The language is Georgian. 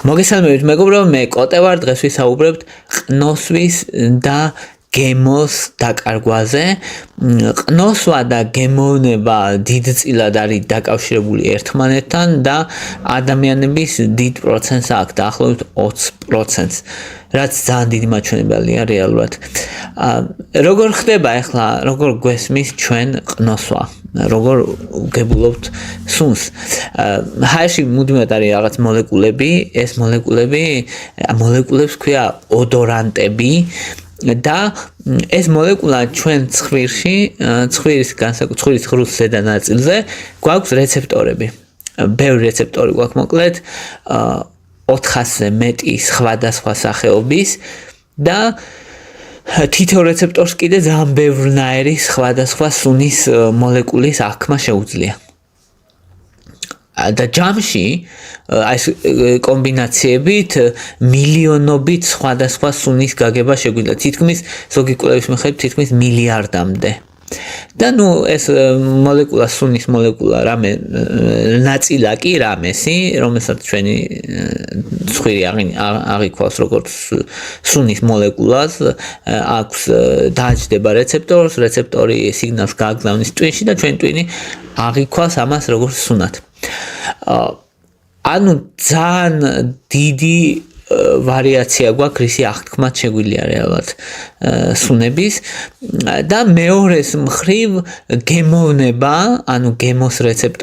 მოგესალმებით მეგობრებო, მე კოტე ვარ, დღეს ვისაუბრებთ ყნოსვის და გემოს დაკარგვაზე. ყნოსვა და გემოვნება დიდწილად არის დაკავშირებული ერთმანეთთან და ადამიანების დიდ პროცენტს აქვს, დაახლოებით 20%-ს, რაც ძალიან დიდი მაჩვენებელია რეალურად. როგორ ხდება ახლა, როგორ გვესმის ჩვენ ყნოსვა? როგორ გებულობთ სუნს? ჰაერში მუდმივად არის რაღაც მოლეკულები, ეს მოლეკულებს ქვია ოდორანტები და ეს მოლეკულა ჩვენ ცხვირში, ცხვირის ღრუს ზედა ნაწილზე გვაქვს რეცეპტორები. ბევრი რეცეპტორი გვაქვს, მოკლედ 400-ზე მეტი სხვადასხვა სახეობის და თითო რეცეპტორს კიდე ძალიან ბევრნაირი სხვადასხვა სუნის მოლეკულის აღქმა შეუძლია. და ჯამში ეს კომბინაციებით მილიონობით სხვადასხვა სუნის გაგება შეგვიძლია. თითქმის ზოგი კვლევის მიხედვით თითქმის მილიარდამდე. და ეს მოლეკულა, სუნის მოლეკულა, რამე ნაწილაკი, რამესი, რომელსაც ჩვენი ცხვირი აღიქვავს როგორც სუნის მოლეკულას, აქვს დააჯდება რეცეპტორს, რეცეპტორი სიგნალს გააგზავნის ტვინში და ჩვენი ტვინი აღიქვავს ამას როგორც სუნად. ანუ ძალიან დიდი ვარიაცია გვაქვს რისი აღთქმაც შეგვიძლია რეალურად სუნების და მეორეს მხრივ გემოვნება, ანუ გემოს რეცეპტორი